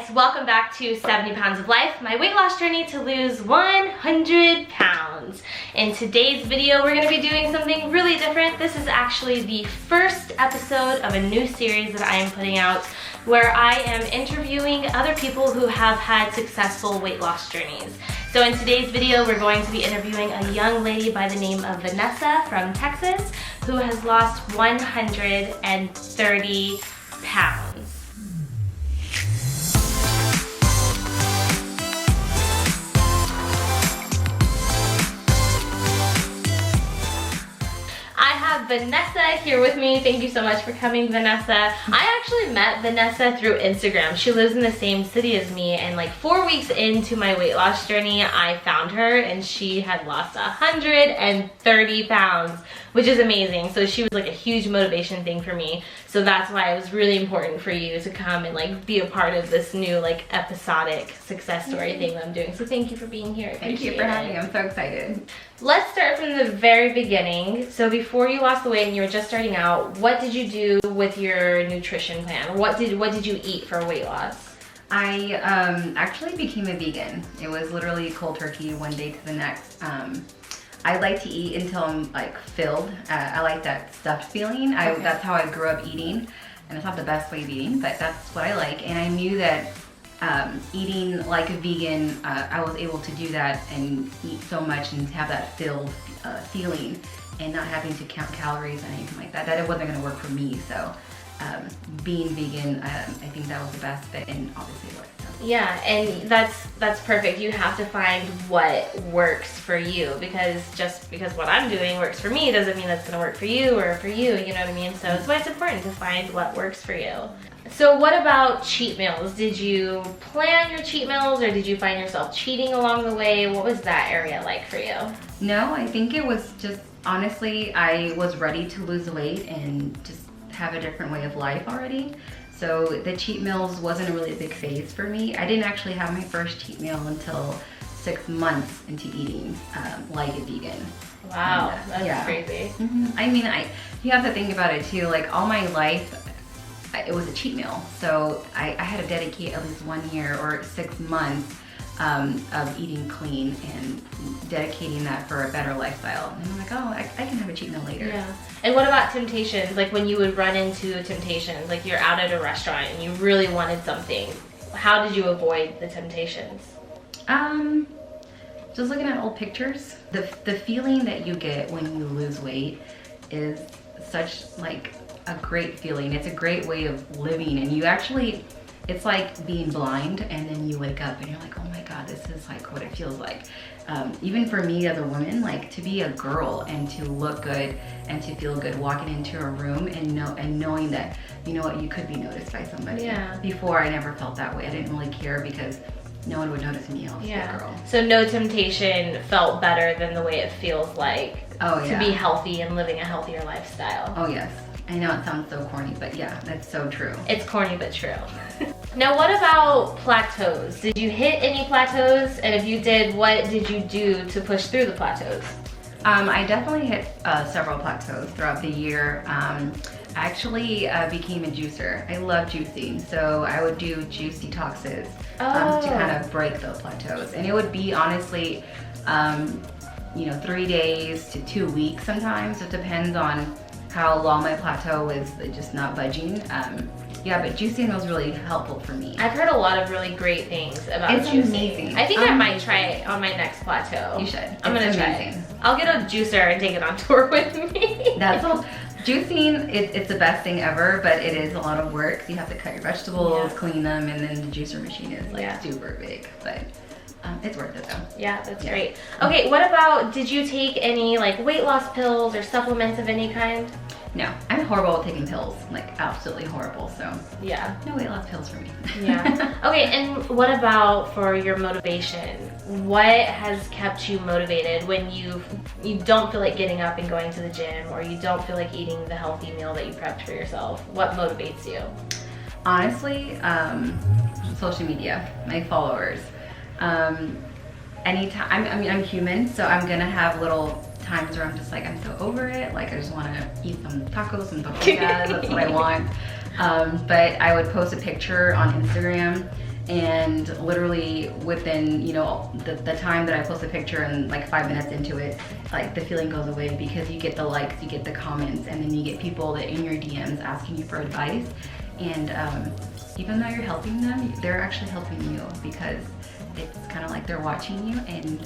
guys, welcome back to 70 Pounds of Life, my weight loss journey to lose 100 pounds. In today's video, we're gonna be doing something really different. This is actually the first episode of a new series that I am putting out where I am interviewing other people who have had successful weight loss journeys. So in today's video, we're going to be interviewing a young lady by the name of Vanessa from Texas who has lost 130 pounds. Vanessa here with me. Thank you so much for coming, Vanessa. I actually met Vanessa through Instagram. She lives in the same city as me, and like 4 weeks into my weight loss journey, I found her and she had lost 130 pounds, which is amazing. So she was like a huge motivation thing for me. So that's why it was really important for you to come and like be a part of this new like episodic success story thing that I'm doing. So thank you for being here. Thank you for having me. I'm so excited. Let's start from the very beginning. So before you lost the weight and you were just starting out, what did you do with your nutrition plan? What did you eat for weight loss? I actually became a vegan. It was literally cold turkey one day to the next. I like to eat until I'm like filled. I like that stuffed feeling. Okay. That's how I grew up eating, and it's not the best way of eating, but that's what I like. And I knew that eating like a vegan, I was able to do that and eat so much and have that filled feeling and not having to count calories and anything like that. That it wasn't going to work for me. So being vegan, I think that was the best fit, and obviously it worked. So. Yeah, and that's perfect. You have to find what works for you, because just because what I'm doing works for me doesn't mean that's going to work for you or for you. You know what I mean? So it's why it's important to find what works for you. So what about cheat meals? Did you plan your cheat meals, or did you find yourself cheating along the way? What was that area like for you? No, I think it was just, honestly, I was ready to lose weight and just have a different way of life already. So the cheat meals wasn't a really big phase for me. I didn't actually have my first cheat meal until 6 months into eating like a vegan. Wow, And, that's crazy. I mean, you have to think about it too. Like all my life, it was a cheat meal. So I had to dedicate at least 1 year or 6 months of eating clean and dedicating that for a better lifestyle. And I'm like, oh, I can have a cheat meal later. Yeah. And what about temptations? Like when you would run into temptations, like you're out at a restaurant and you really wanted something. How did you avoid the temptations? Just looking at old pictures. The feeling that you get when you lose weight is such like a great feeling. It's a great way of living, and you actually, it's like being blind and then you wake up and you're like, oh my God, this is like what it feels like. Even for me as a woman, like to be a girl and to look good and to feel good walking into a room and knowing that, you know what, you could be noticed by somebody. Yeah. Before, I never felt that way. I didn't really care because no one would notice me. I was a girl. So no temptation felt better than the way it feels like to be healthy and living a healthier lifestyle. Oh yes. I know it sounds so corny, but yeah, that's so true. It's corny but true. Now what about plateaus? Did you hit any plateaus? And if you did, what did you do to push through the plateaus? I definitely hit several plateaus throughout the year. I actually became a juicer. I love juicing, so I would do juice detoxes to kind of break those plateaus. And it would be honestly, 3 days to 2 weeks sometimes. It depends on how long my plateau is just not budging. Yeah, but juicing was really helpful for me. I've heard a lot of really great things about juicing. It's amazing. I think I might try it on my next plateau. You should. I'm gonna try it. I'll get a juicer and take it on tour with me. That's all. Juicing, it's the best thing ever, but it is a lot of work. You have to cut your vegetables, clean them, and then the juicer machine is like super big. But it's worth it though. Yeah, that's great. Okay, what about, did you take any like weight loss pills or supplements of any kind? No, I'm horrible at taking pills, like absolutely horrible, so yeah. No weight loss pills for me. Yeah. Okay, and what about for your motivation? What has kept you motivated when you don't feel like getting up and going to the gym, or you don't feel like eating the healthy meal that you prepped for yourself? What motivates you? Honestly, social media, my followers. Anytime, I'm human, so I'm gonna have little times where I'm just like, I'm so over it. Like I just want to eat some tacos and tortillas. That's what I want. But I would post a picture on Instagram And literally within, you know, the time that I post a picture and like 5 minutes into it, like the feeling goes away because you get the likes, you get the comments, and then you get people that in your DMs asking you for advice. And even though you're helping them, they're actually helping you because it's kind of like they're watching you, and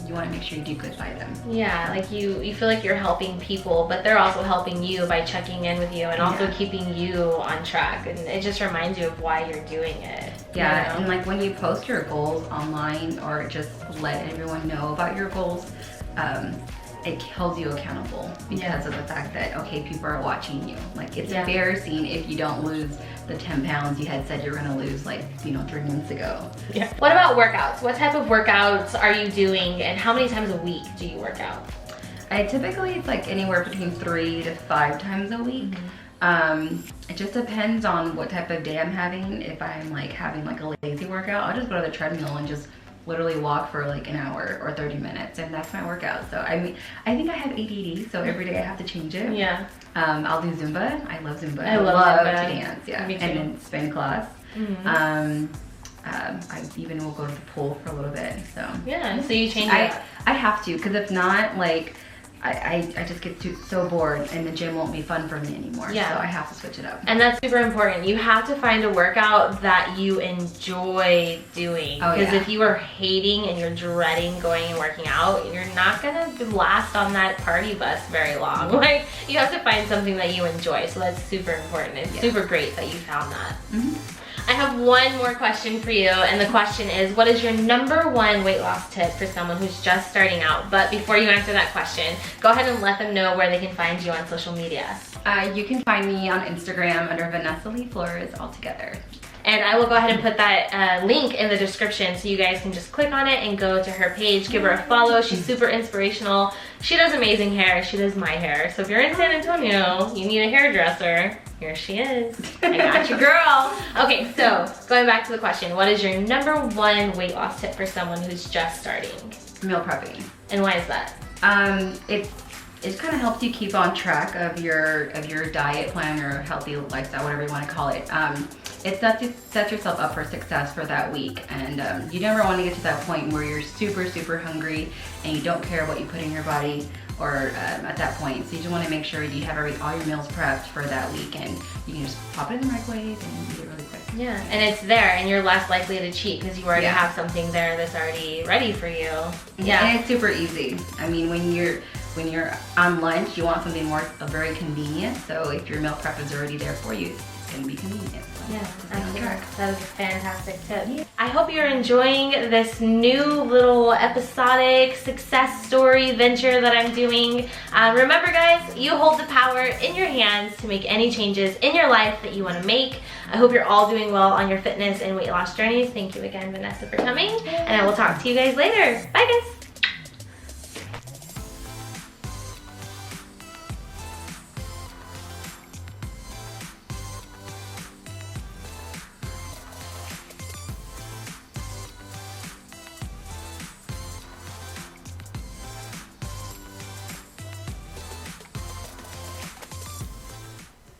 you want to make sure you do good by them. Yeah, like you feel like you're helping people, but they're also helping you by checking in with you and also keeping you on track. And it just reminds you of why you're doing it. Yeah, you know? and like when you post your goals online or just let everyone know about your goals, it holds you accountable because of the fact that, okay, people are watching you. Like it's embarrassing if you don't lose the 10 pounds you had said you're gonna lose, like, you know, 3 months ago. Yeah. What about workouts? What type of workouts are you doing, and how many times a week do you work out? I typically, it's like anywhere between 3 to 5 times a week. It just depends on what type of day I'm having. If I'm like having like a lazy workout, I'll just go to the treadmill and just literally walk for like an hour or 30 minutes, and that's my workout. So I mean, I think I have ADD, so every day I have to change it. Yeah. I'll do Zumba. I love Zumba. I love to Zumba. dance. Yeah. Me too. And then spin class. I even will go to the pool for a little bit. So yeah. So you change it. I have to, because if not, like I just get so bored, and the gym won't be fun for me anymore. Yeah. So I have to switch it up. And that's super important. You have to find a workout that you enjoy doing. Oh, because yeah. if you are hating and you're dreading going and working out, you're not gonna last on that party bus very long. Like, you have to find something that you enjoy. So that's super important. It's super great that you found that. I have one more question for you, and the question is, what is your #1 weight loss tip for someone who's just starting out? But before you answer that question, go ahead and let them know where they can find you on social media. You can find me on Instagram under Vanessa Lee Flores altogether. And I will go ahead and put that link in the description so you guys can just click on it and go to her page, give her a follow. She's super inspirational. She does amazing hair. She does my hair. So if you're in San Antonio, you need a hairdresser, here she is. I got you, girl. Okay, so going back to the question, what is your #1 weight loss tip for someone who's just starting? Meal prepping. And why is that? It kind of helps you keep on track of your diet plan or healthy lifestyle, whatever you want to call it. It sets yourself up for success for that week, and you never want to get to that point where you're super hungry and you don't care what you put in your body, or at that point. So you just want to make sure you have all your meals prepped for that week, and you can just pop it in the microwave and eat it really quick. Yeah, and it's there, and you're less likely to cheat because you already have something there that's already ready for you. Yeah, and it's super easy. I mean, when you're on lunch, you want something very convenient. So if your meal prep is already there for you, it's gonna be convenient. So yeah, absolutely. that was a fantastic tip. Yeah. I hope you're enjoying this new little episodic success story venture that I'm doing. Remember guys, you hold the power in your hands to make any changes in your life that you want to make. I hope you're all doing well on your fitness and weight loss journeys. Thank you again, Vanessa, for coming, and I will talk to you guys later. Bye guys.